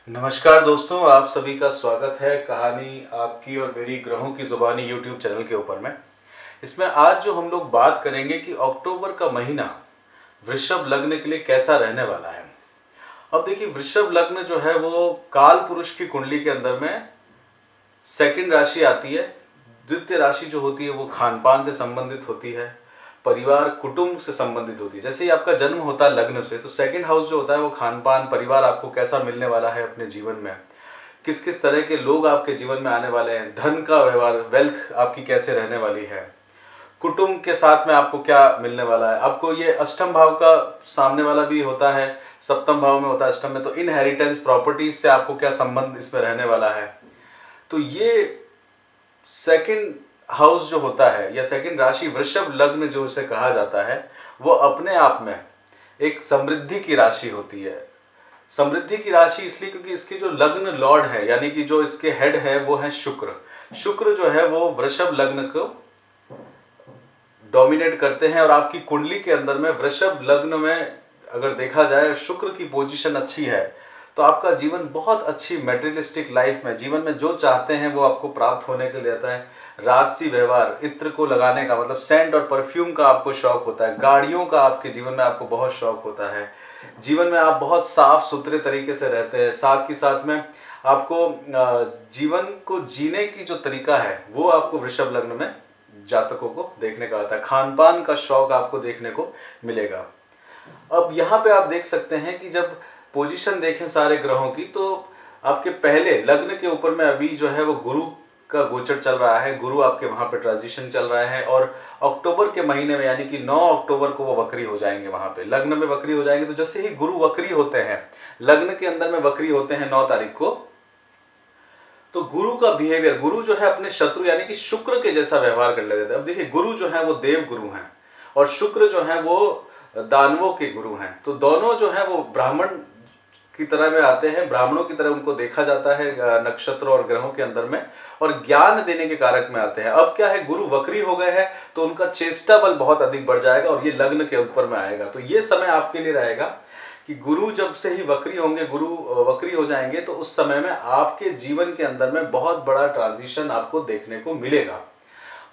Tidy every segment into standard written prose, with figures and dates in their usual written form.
नमस्कार दोस्तों, आप सभी का स्वागत है कहानी आपकी और मेरी ग्रहों की जुबानी यूट्यूब चैनल के ऊपर में। इसमें आज जो हम लोग बात करेंगे कि अक्टूबर का महीना वृषभ लग्न के लिए कैसा रहने वाला है। अब देखिए, वृषभ लग्न जो है वो काल पुरुष की कुंडली के अंदर में सेकंड राशि आती है। द्वितीय राशि जो होती है वो खान पान से संबंधित होती है, परिवार कुटुंब से संबंधित होती है। जैसे ही आपका जन्म होता है लग्न से, तो सेकंड हाउस जो होता है वो खान पान, परिवार आपको कैसा मिलने वाला है अपने जीवन में, किस किस तरह के लोग आपके जीवन में आने वाले हैं, धन का व्यवहार, वेल्थ आपकी कैसे रहने वाली है, कुटुंब के साथ में आपको क्या मिलने वाला है। आपको ये अष्टम भाव का सामने वाला भी होता है, सप्तम भाव में होता है अष्टम में, तो इनहेरिटेंस प्रॉपर्टीज से आपको क्या संबंध इसमें रहने वाला है। तो ये सेकंड हाउस जो होता है या सेकंड राशि वृषभ लग्न जो इसे कहा जाता है, वो अपने आप में एक समृद्धि की राशि होती है। समृद्धि की राशि इसलिए क्योंकि इसके जो लग्न लॉर्ड है, यानी कि जो इसके हेड है वो है शुक्र। शुक्र जो है वो वृषभ लग्न को डोमिनेट करते हैं। और आपकी कुंडली के अंदर में वृषभ लग्न में अगर देखा जाए शुक्र की पोजीशन अच्छी है, तो आपका जीवन बहुत अच्छी मेटेरियलिस्टिक लाइफ में, जीवन में जो चाहते हैं वो आपको प्राप्त होने के लिए आता है। राजसी व्यवहार, इत्र को लगाने का मतलब सेंट और परफ्यूम का आपको शौक होता है, गाड़ियों का आपके जीवन में आपको बहुत शौक होता है, जीवन में आप बहुत साफ सुथरे तरीके से रहते हैं। साथ ही साथ में आपको जीवन को जीने की जो तरीका है वो आपको वृषभ लग्न में जातकों को देखने का आता है। खान पान का शौक आपको देखने को मिलेगा। अब यहाँ पे आप देख सकते हैं कि जब पोजीशन देखें सारे ग्रहों की, तो आपके पहले लग्न के ऊपर में अभी जो है वो गुरु का गोचर चल रहा है। गुरु आपके वहां पे ट्रांजिशन चल रहा है और अक्टूबर के महीने में यानी कि 9 अक्टूबर को वो वक्री हो जाएंगे, वहां पे लग्न में वक्री हो जाएंगे। तो जैसे ही गुरु वक्री होते हैं, लग्न के अंदर में वक्री होते हैं 9 तारीख को, तो गुरु का बिहेवियर, गुरु जो है अपने शत्रु यानी कि शुक्र के जैसा व्यवहार करने लगते हैं। अब देखिए, गुरु जो है वो देव गुरु हैं और शुक्र जो है वो दानवों के गुरु हैं। तो दोनों जो है वो ब्राह्मण की तरह में आते हैं, ब्राह्मणों की तरह उनको देखा जाता है नक्षत्र और ग्रहों के अंदर में, और ज्ञान देने के कारक में आते हैं। अब क्या है, गुरु वक्री हो गए हैं तो उनका चेष्टा बल बहुत अधिक बढ़ जाएगा और ये लग्न के ऊपर में आएगा। तो ये समय आपके लिए रहेगा कि गुरु जब से ही वक्री होंगे, गुरु वक्री हो जाएंगे, तो उस समय में आपके जीवन के अंदर में बहुत बड़ा ट्रांजिशन आपको देखने को मिलेगा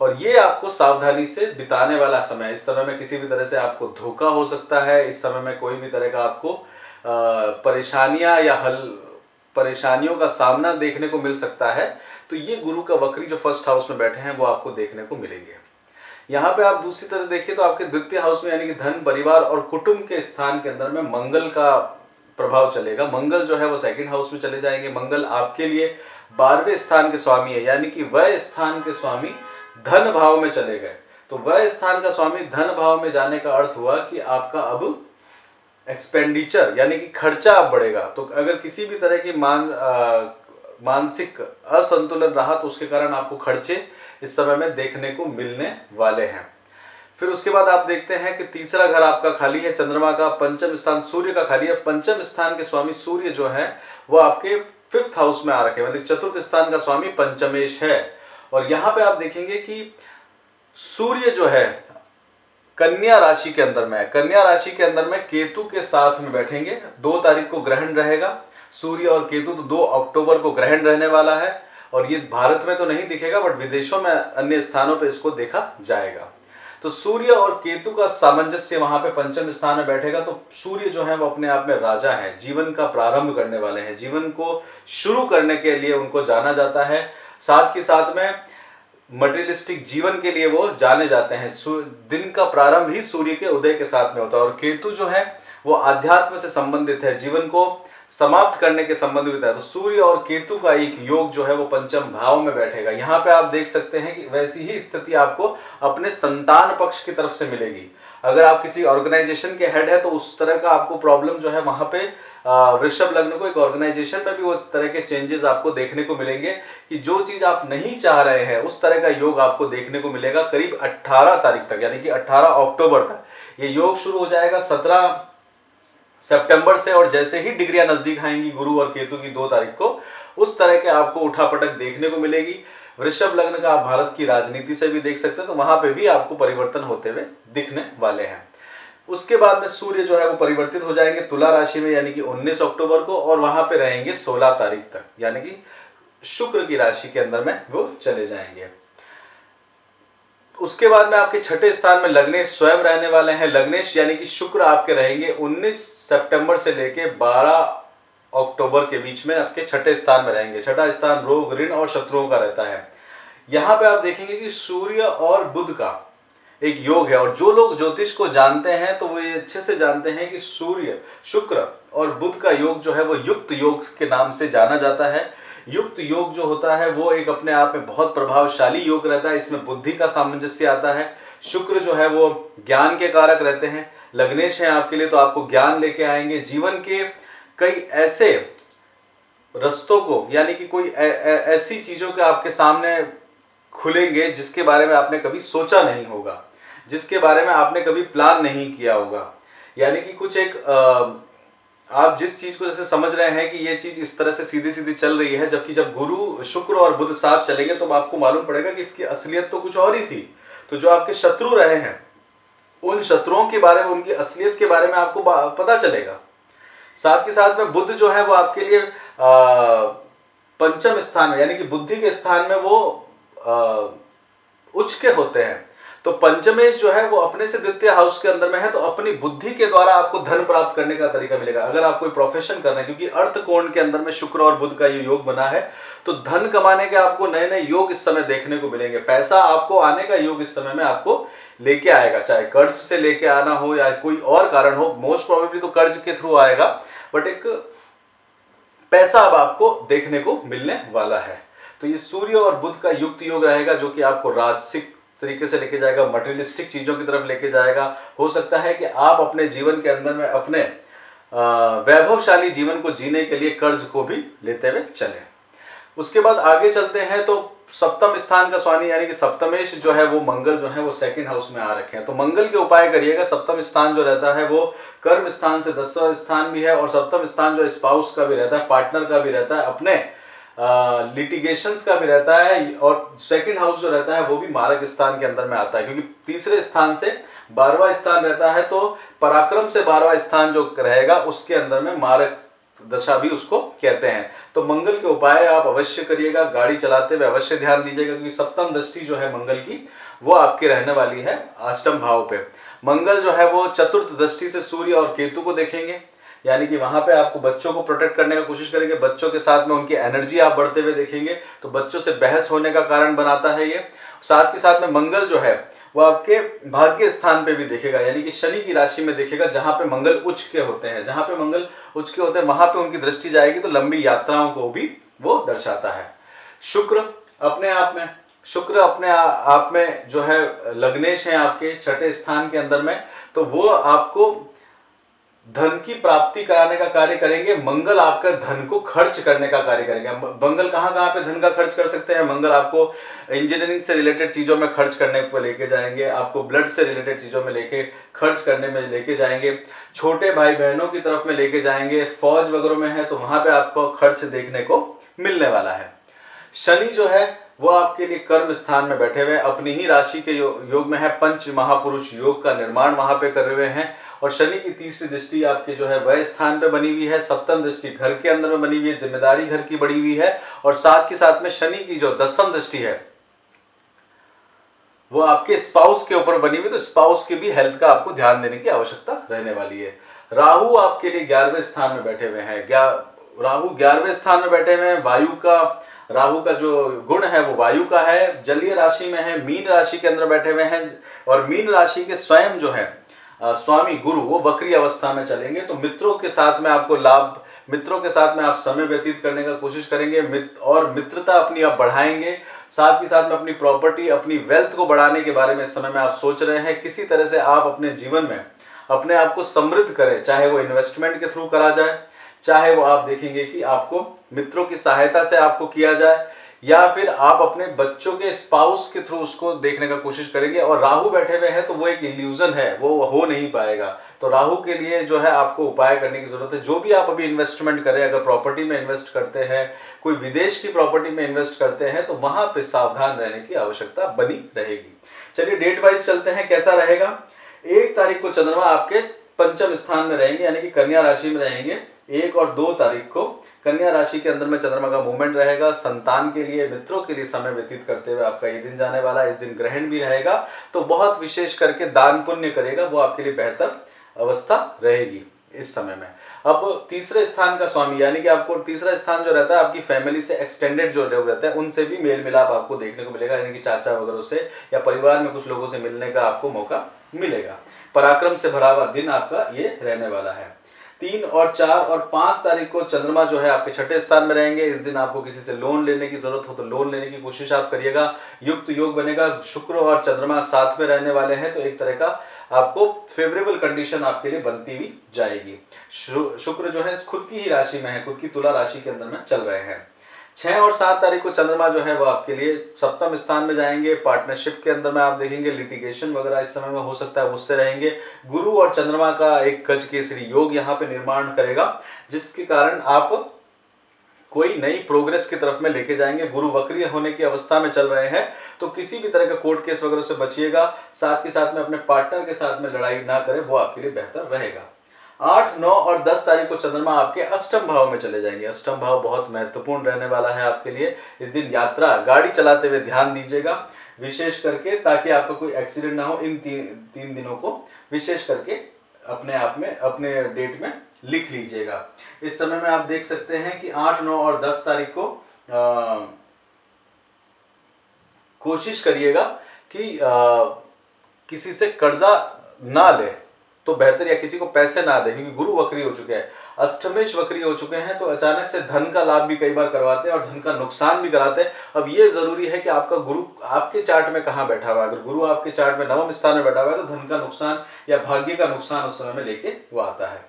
और ये आपको सावधानी से बिताने वाला समय है। इस समय में किसी भी तरह से आपको धोखा हो सकता है, इस समय में कोई भी तरह का आपको परेशानियां या परेशानियों का सामना देखने को मिल सकता है। तो ये गुरु का वक्री जो फर्स्ट हाउस में बैठे हैं वो आपको देखने को मिलेंगे। यहाँ पे आप दूसरी तरफ देखिए तो आपके द्वितीय हाउस में यानी कि धन, परिवार और कुटुंब के स्थान के अंदर में मंगल का प्रभाव चलेगा। मंगल जो है वो सेकंड हाउस में चले जाएंगे। मंगल आपके लिए 12वें स्थान के स्वामी है, यानी कि वह स्थान के स्वामी धन भाव में चले गए। तो वह स्थान का स्वामी धन भाव में जाने का अर्थ हुआ कि आपका अब एक्सपेंडिचर यानी कि खर्चा अब बढ़ेगा। तो अगर किसी भी तरह की मानसिक असंतुलन रहा तो उसके कारण आपको खर्चे इस समय में देखने को मिलने वाले हैं। फिर उसके बाद आप देखते हैं कि तीसरा घर आपका खाली है, चंद्रमा का। पंचम स्थान सूर्य का खाली है। पंचम स्थान के स्वामी सूर्य जो है वो आपके 5th हाउस में आ रखे हैं, मतलब चतुर्थ स्थान का स्वामी पंचमेश है। और यहां पे आप देखेंगे कि सूर्य जो है कन्या राशि के अंदर में है। कन्या राशि के अंदर में केतु के साथ में बैठेंगे। 2 तारीख को ग्रहण रहेगा सूर्य और केतु, तो 2 अक्टूबर को ग्रहण रहने वाला है। और ये भारत में तो नहीं दिखेगा बट विदेशों में अन्य स्थानों पे इसको देखा जाएगा। तो सूर्य और केतु का सामंजस्य वहां पे पंचम स्थान में बैठेगा। तो सूर्य जो है वो अपने आप में राजा है, जीवन का प्रारंभ करने वाले हैं, जीवन को शुरू करने के लिए उनको जाना जाता है। साथ के साथ में मटेरियलिस्टिक जीवन के लिए वो जाने जाते हैं। दिन का प्रारंभ ही सूर्य के उदय के साथ में होता है। और केतु जो है वो आध्यात्म से संबंधित है, जीवन को समाप्त करने के संबंधित है। तो सूर्य और केतु का एक योग जो है वो पंचम भाव में बैठेगा। यहाँ पे आप देख सकते हैं कि वैसी ही स्थिति आपको अपने संतान पक्ष की तरफ से मिलेगी। अगर आप किसी ऑर्गेनाइजेशन के हेड है तो उस तरह का आपको प्रॉब्लम जो है वहां पे वृषभ लग्न को एक ऑर्गेनाइजेशन में भी वो तरह के चेंजेस आपको देखने को मिलेंगे कि जो चीज आप नहीं चाह रहे हैं उस तरह का योग आपको देखने को मिलेगा करीब 18 तारीख तक, यानी कि 18 अक्टूबर तक ये योग शुरू हो जाएगा 17 सितंबर से। और जैसे ही डिग्रियां नजदीक आएंगी गुरु और केतु की 2 तारीख को, उस तरह के आपको उठापटक देखने को मिलेगी। वृषभ लग्न का आप भारत की राजनीति से भी देख सकते हैं, तो वहां पे भी आपको परिवर्तन होते हुए दिखने वाले हैं। उसके बाद में सूर्य जो है वो परिवर्तित हो जाएंगे तुला राशि में, यानी कि 19 अक्टूबर को, और वहां पे रहेंगे 16 तारीख तक, यानी कि शुक्र की राशि के अंदर में वो चले जाएंगे। उसके बाद में आपके छठे स्थान में लग्नेश स्वयं रहने वाले हैं। लग्नेश यानी कि शुक्र आपके रहेंगे 19 सितंबर से लेके 12 अक्टूबर के बीच में आपके छठे स्थान में रहेंगे। छठा स्थान रोग, ऋण और शत्रुओं का रहता है। यहां पे आप देखेंगे कि सूर्य और बुध का एक योग है, और जो लोग ज्योतिष को जानते हैं तो वो ये अच्छे से जानते हैं कि सूर्य, शुक्र और बुध का योग जो है वो युक्त योग के नाम से जाना जाता है। युक्त योग जो होता है वो एक अपने आप में बहुत प्रभावशाली योग रहता है। इसमें बुद्धि का सामंजस्य आता है। शुक्र जो है वो ज्ञान के कारक रहते हैं। लग्नेश है आपके लिए तो आपको ज्ञान लेके आएंगे। जीवन के कई ऐसे रस्तों को, यानी कि कोई ऐसी चीजों के आपके सामने खुलेंगे जिसके बारे में आपने कभी सोचा नहीं होगा, जिसके बारे में आपने कभी प्लान नहीं किया होगा। यानी कि कुछ एक आप जिस चीज को जैसे समझ रहे हैं कि ये चीज इस तरह से सीधी सीधी चल रही है, जबकि जब गुरु, शुक्र और बुध साथ चलेंगे तो आपको मालूम पड़ेगा कि इसकी असलियत तो कुछ और ही थी। तो जो आपके शत्रु रहे हैं, उन शत्रुओं के बारे में, उनकी असलियत के बारे में आपको पता चलेगा। साथ के साथ में बुध जो है वो आपके लिए पंचम स्थान में, यानी कि बुद्धि के स्थान में वो उच्च के होते हैं। तो पंचमेश जो है वो अपने से द्वितीय हाउस के अंदर में है, तो अपनी बुद्धि के द्वारा आपको धन प्राप्त करने का तरीका मिलेगा। अगर आप कोई प्रोफेशन कर रहे हैं, क्योंकि अर्थ कोण के अंदर में शुक्र और बुध का ये योग बना है, तो धन कमाने के आपको नए नए योग इस समय देखने को मिलेंगे। पैसा आपको आने का योग इस समय में आपको लेके आएगा, चाहे कर्ज से लेके आना हो या कोई और कारण हो। मोस्ट प्रोबेबली तो कर्ज के थ्रू आएगा, बट एक पैसा अब आपको देखने को मिलने वाला है। तो ये सूर्य और बुध का युक्त योग रहेगा, जो कि आपको राजसिक तरीके से लेके जाएगा, मटेरियलिस्टिक चीजों की तरफ लेके जाएगा। हो सकता है कि आप अपने जीवन के अंदर में अपने वैभवशाली जीवन को जीने के लिए कर्ज को भी लेते हुए चले। उसके बाद आगे चलते हैं तो सप्तम स्थान का स्वामी, यानी कि सप्तमेश जो है वो मंगल जो है वो सेकंड हाउस में आ रखे हैं। तो मंगल के उपाय करिएगा। सप्तम स्थान जो रहता है वो कर्म स्थान से 10वां स्थान भी है, और सप्तम स्थान जो स्पाउस का भी रहता है, पार्टनर का भी रहता है, अपने लिटिगेशंस का भी रहता है, और सेकंड हाउस जो रहता है वो भी मारक स्थान के अंदर में आता है, क्योंकि तीसरे स्थान से 12वां स्थान रहता है। तो पराक्रम से 12वां स्थान जो रहेगा उसके अंदर में मारक दशा भी उसको कहते हैं। तो मंगल के उपाय आप अवश्य करिएगा। गाड़ी चलाते हुए अवश्य ध्यान दीजिएगा, क्योंकि सप्तम दृष्टि जो है मंगल की वो आपकी रहने वाली है अष्टम भाव पे। मंगल जो है वो चतुर्थ दृष्टि से सूर्य और केतु को देखेंगे, यानी कि वहां पे आपको बच्चों को प्रोटेक्ट करने का कोशिश करेंगे। बच्चों के साथ में उनकी एनर्जी आप बढ़ते हुए देखेंगे, तो बच्चों से बहस होने का कारण बनाता है ये। साथ के साथ में मंगल जो है वो आपके भाग्य स्थान पे भी देखेगा, यानी कि शनि की राशि में देखेगा, जहां पे मंगल उच्च के होते हैं। जहां पे मंगल उच्च के होते हैं वहां पे उनकी दृष्टि जाएगी, तो लंबी यात्राओं को भी वो दर्शाता है। शुक्र अपने आप में जो है लग्नेश है आपके छठे स्थान के अंदर में, तो वो आपको धन की प्राप्ति कराने का कार्य करेंगे। मंगल आपका धन को खर्च करने का कार्य करेंगे। मंगल कहां कहां पे धन का खर्च कर सकते हैं? मंगल आपको इंजीनियरिंग से रिलेटेड चीजों में खर्च करने को लेके जाएंगे, आपको ब्लड से रिलेटेड चीजों में लेके खर्च करने में लेके जाएंगे, छोटे भाई बहनों की तरफ में लेके जाएंगे। फौज वगैरह में है तो वहां पे आपको खर्च देखने को मिलने वाला है। शनि जो है वो आपके लिए कर्म स्थान में बैठे हुए, अपनी ही राशि के योग में है। पंच महापुरुष योग का निर्माण वहां पे कर रहे हैं, और शनि की तीसरी दृष्टि आपके जो है वह स्थान पे बनी हुई है। सप्तम दृष्टि घर के अंदर में बनी हुई है, जिम्मेदारी घर की बड़ी हुई है, और साथ के साथ में शनि की जो 10वीं दृष्टि है वो आपके स्पाउस के ऊपर बनी हुई, तो स्पाउस के भी हेल्थ का आपको ध्यान देने की आवश्यकता रहने वाली है। राहु आपके लिए 11वें स्थान में बैठे हुए हैं। राहु 11वें स्थान में बैठे हुए हैं। राहु का जो गुण है वो वायु का है, जलीय राशि में है, मीन राशि के अंदर बैठे हुए हैं, और मीन राशि के स्वयं जो है स्वामी गुरु वो वक्री अवस्था में चलेंगे। तो मित्रों के साथ में आपको लाभ, मित्रों के साथ में आप समय व्यतीत करने का कोशिश करेंगे, और मित्रता अपनी आप बढ़ाएंगे। साथ ही साथ में अपनी प्रॉपर्टी, अपनी वेल्थ को बढ़ाने के बारे में इस समय में आप सोच रहे हैं। किसी तरह से आप अपने जीवन में अपने आप को समृद्ध करें, चाहे वो इन्वेस्टमेंट के थ्रू करा जाए, चाहे वो आप देखेंगे कि आपको मित्रों की सहायता से आपको किया जाए, या फिर आप अपने बच्चों के स्पाउस के थ्रू उसको देखने का कोशिश करेंगे। और राहु बैठे हुए हैं तो वो एक इल्यूजन है, वो हो नहीं पाएगा। तो राहु के लिए जो है आपको उपाय करने की जरूरत है। जो भी आप अभी इन्वेस्टमेंट करें, अगर प्रॉपर्टी में इन्वेस्ट करते हैं, कोई विदेश की प्रॉपर्टी में इन्वेस्ट करते हैं, तो वहां पे सावधान रहने की आवश्यकता बनी रहेगी। चलिए डेट वाइज चलते हैं, कैसा रहेगा। 1 तारीख को चंद्रमा आपके पंचम स्थान में रहेंगे, यानी कि कन्या राशि में रहेंगे। 1 और 2 तारीख को कन्या राशि के अंदर में चंद्रमा का मूवमेंट रहेगा। संतान के लिए, मित्रों के लिए समय व्यतीत करते हुए आपका ये दिन जाने वाला है। इस दिन ग्रहण भी रहेगा, तो बहुत विशेष करके दान पुण्य करेगा, वो आपके लिए बेहतर अवस्था रहेगी इस समय में। अब तीसरे स्थान का स्वामी, यानी कि आपको तीसरा स्थान जो रहता है आपकी फैमिली से एक्सटेंडेड जो लोग रहते हैं उनसे भी मेल मिलाप आपको देखने को मिलेगा, यानी कि चाचा वगैरह से या परिवार में कुछ लोगों से मिलने का आपको मौका मिलेगा। पराक्रम से भरा हुआ दिन आपका ये रहने वाला है। 3 और 4 और 5 तारीख को चंद्रमा जो है आपके छठे स्थान में रहेंगे। इस दिन आपको किसी से लोन लेने की जरूरत हो तो लोन लेने की कोशिश आप करिएगा। युक्त योग बनेगा। शुक्र और चंद्रमा साथ में रहने वाले हैं, तो एक तरह का आपको फेवरेबल कंडीशन आपके लिए बनती हुई जाएगी। शुक्र जो है खुद की ही राशि में है, खुद की तुला राशि के अंदर में चल रहे हैं। 6 और 7 तारीख को चंद्रमा जो है वो आपके लिए सप्तम स्थान में जाएंगे। पार्टनरशिप के अंदर में आप देखेंगे लिटिगेशन वगैरह इस समय में हो सकता है, उससे रहेंगे। गुरु और चंद्रमा का एक गज केसरी योग यहाँ पे निर्माण करेगा, जिसके कारण आप कोई नई प्रोग्रेस की तरफ में लेके जाएंगे। गुरु वक्री होने की अवस्था में चल रहे हैं, तो किसी भी तरह का कोर्ट केस वगैरह से बचिएगा। साथ के साथ में अपने पार्टनर के साथ में लड़ाई ना करें, वो आपके लिए बेहतर रहेगा। 8, 9 और 10 तारीख को चंद्रमा आपके अष्टम भाव में चले जाएंगे। अष्टम भाव बहुत महत्वपूर्ण रहने वाला है आपके लिए। इस दिन यात्रा, गाड़ी चलाते हुए ध्यान दीजिएगा विशेष करके, ताकि आपका कोई एक्सीडेंट ना हो। इन 3 दिनों को विशेष करके अपने आप में, अपने डेट में लिख लीजिएगा। इस समय में आप देख सकते हैं कि 8, 9 और 10 तारीख को कोशिश करिएगा कि किसी से कर्जा ना ले तो बेहतर, या किसी को पैसे ना दे, क्योंकि गुरु वक्री हो चुके हैं, अष्टमेश वक्री हो चुके हैं, तो अचानक से धन का लाभ भी कई बार करवाते हैं और धन का नुकसान भी कराते हैं। अब ये जरूरी है कि आपका गुरु आपके चार्ट में कहाँ बैठा हुआ है। अगर गुरु आपके चार्ट में नवम स्थान में बैठा हुआ है तो धन का नुकसान या भाग्य का नुकसान उस समय में लेके वो आता है।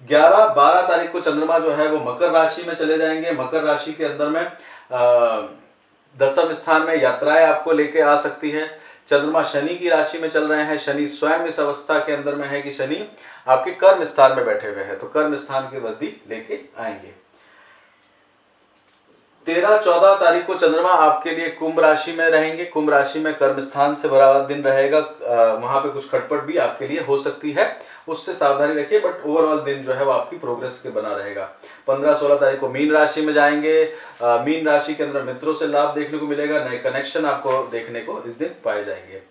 11, 12 तारीख को चंद्रमा जो है वो मकर राशि में चले जाएंगे। मकर राशि के अंदर में 10वें स्थान में यात्राएं आपको लेके आ सकती है। चंद्रमा शनि की राशि में चल रहे हैं। शनि स्वयं इस अवस्था के अंदर में है कि शनि आपके कर्म स्थान में बैठे हुए हैं, तो कर्म स्थान की वृद्धि लेके आएंगे। 13, 14 तारीख को चंद्रमा आपके लिए कुंभ राशि में रहेंगे। कुंभ राशि में कर्म स्थान से भरा हुआ दिन रहेगा। वहां पे कुछ खटपट भी आपके लिए हो सकती है, उससे सावधानी रखिए, बट ओवरऑल दिन जो है वो आपकी प्रोग्रेस के बना रहेगा। 15, 16 तारीख को मीन राशि में जाएंगे। मीन राशि के अंदर मित्रों से लाभ देखने को मिलेगा, नए कनेक्शन आपको देखने को इस दिन पाए जाएंगे।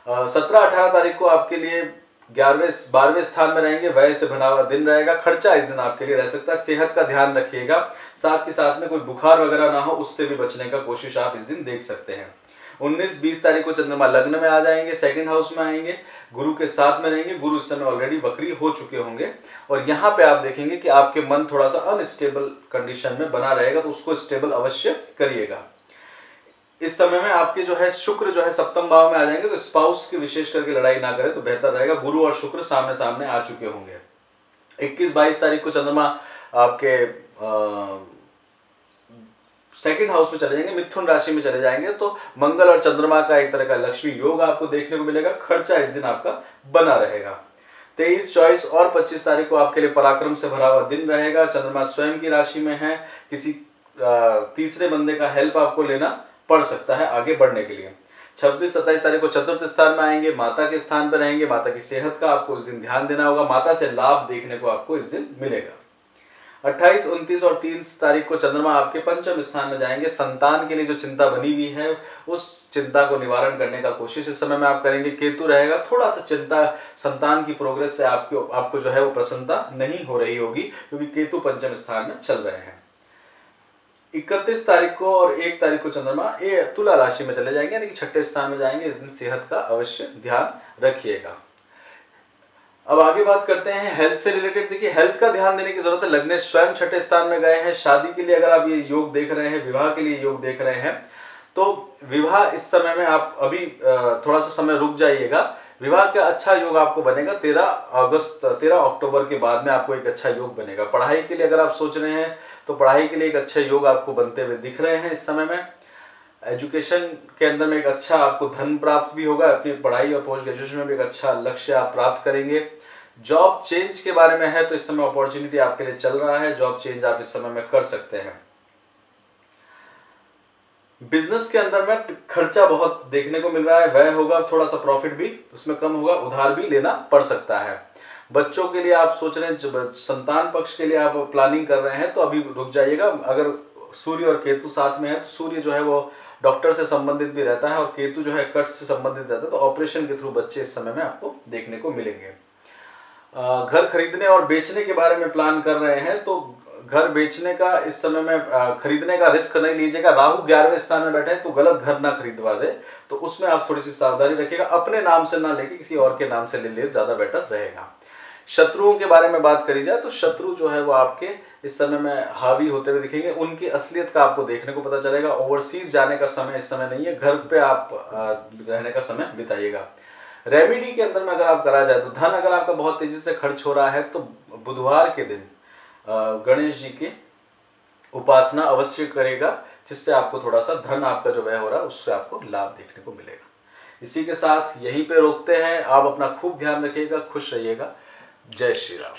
17, 18 तारीख को आपके लिए 11वें 12वें स्थान में रहेंगे। व्यय से भरा हुआ दिन रहेगा। खर्चा इस दिन आपके लिए रह सकता है, सेहत का ध्यान रखिएगा। साथ के साथ में कोई बुखार वगैरह ना हो, उससे भी बचने का कोशिश आप इस दिन देख सकते हैं। 19, 20 तारीख को चंद्रमा लग्न में आ जाएंगे, सेकंड हाउस में आएंगे, गुरु के साथ में रहेंगे। गुरु इस समय ऑलरेडी वक्री हो चुके होंगे, और यहाँ पे आप देखेंगे कि आपके मन थोड़ा सा अनस्टेबल कंडीशन में बना रहेगा, तो उसको स्टेबल अवश्य करिएगा। इस समय में आपके जो है शुक्र जो है सप्तम भाव में आ जाएंगे, तो स्पाउस की विशेष करके लड़ाई ना करें तो बेहतर रहेगा। गुरु और शुक्र सामने सामने आ चुके होंगे। 21, 22 तारीख को चंद्रमा आपके सेकंड हाउस में चले जाएंगे, मिथुन राशि में चले जाएंगे, तो मंगल और चंद्रमा का एक तरह का लक्ष्मी योग आपको देखने को मिलेगा। खर्चा इस दिन आपका बना रहेगा। 23, 24 और 25 तारीख को आपके लिए पराक्रम से भरा हुआ दिन रहेगा। चंद्रमा स्वयं की राशि में है, किसी तीसरे बंदे का हेल्प आपको लेना पड़ सकता है आगे बढ़ने के लिए। 26, 27 तारीख को चतुर्थ स्थान में आएंगे, माता के स्थान पर रहेंगे। माता की सेहत का आपको इस दिन ध्यान देना होगा, माता से लाभ देखने को आपको इस दिन मिलेगा। 28, 29 और 30 तारीख को चंद्रमा आपके पंचम स्थान में जाएंगे। संतान के लिए जो चिंता बनी हुई है उस चिंता को निवारण करने का कोशिश इस समय में आप करेंगे। केतु रहेगा, थोड़ा सा चिंता संतान की प्रोग्रेस से आपको जो है वो प्रसन्नता नहीं हो रही होगी, क्योंकि केतु पंचम स्थान में चल रहे हैं। 31 तारीख को और 1 तारीख को चंद्रमा ये तुला राशि में चले जाएंगे, यानी कि छठे स्थान में जाएंगे। इस दिन सेहत का अवश्य ध्यान रखिएगा। अब आगे बात करते हैं हेल्थ से रिलेटेड। देखिए, हेल्थ का ध्यान देने की जरूरत है। लग्नेश स्वयं छठे स्थान में गए हैं। शादी के लिए अगर आप ये योग देख रहे हैं, विवाह के लिए योग देख रहे हैं, तो विवाह इस समय में आप अभी थोड़ा सा समय रुक जाइएगा। विवाह का अच्छा योग आपको बनेगा 13 अक्टूबर के बाद में आपको एक अच्छा योग बनेगा। पढ़ाई के लिए अगर आप सोच रहे हैं तो पढ़ाई के लिए एक अच्छे योग आपको बनते हुए दिख रहे हैं इस समय में। एजुकेशन के अंदर में एक अच्छा आपको धन प्राप्त भी होगा। अपनी पढ़ाई और पोस्ट ग्रेजुएशन में भी एक अच्छा लक्ष्य आप प्राप्त करेंगे। जॉब चेंज के बारे में है तो इस समय अपॉर्चुनिटी आपके लिए चल रहा है, जॉब चेंज आप इस समय में कर सकते हैं। बिजनेस के अंदर में खर्चा बहुत देखने को मिल रहा है, व्यय होगा, थोड़ा सा प्रॉफिट भी उसमें कम होगा, उधार भी लेना पड़ सकता है। बच्चों के लिए आप सोच रहे हैं, जब संतान पक्ष के लिए आप प्लानिंग कर रहे हैं तो अभी रुक जाइएगा। अगर सूर्य और केतु साथ में है तो सूर्य जो है वो डॉक्टर से संबंधित भी रहता है और केतु जो है कट से संबंधित रहता है, तो ऑपरेशन के थ्रू बच्चे इस समय में आपको देखने को मिलेंगे। घर खरीदने और बेचने के बारे में प्लान कर रहे हैं तो घर बेचने का इस समय में खरीदने का रिस्क नहीं लीजिएगा। राहु 11वें स्थान में बैठे हैं तो गलत घर ना खरीदवा दे, तो उसमें आप थोड़ी सी सावधानी रखिएगा। अपने नाम से ना लेके किसी और के नाम से ले ले, ज्यादा बेटर रहेगा। शत्रुओं के बारे में बात करी जाए तो शत्रु जो है वो आपके इस समय में हावी होते हुए दिखेंगे। उनकी असलियत का आपको देखने को पता चलेगा। ओवरसीज जाने का समय इस समय नहीं है, घर पे आप रहने का समय बिताइएगा। रेमेडी के अंदर में अगर आप करा जाए तो धन अगर आपका बहुत तेजी से खर्च हो रहा है तो बुधवार के दिन गणेश जी की उपासना अवश्य करेगा, जिससे आपको थोड़ा सा धन आपका जो व्यय हो रहा है उससे आपको लाभ देखने को मिलेगा। इसी के साथ यहीं पे रोकते हैं। आप अपना खूब ध्यान रखिएगा, खुश रहिएगा। जय श्री राम।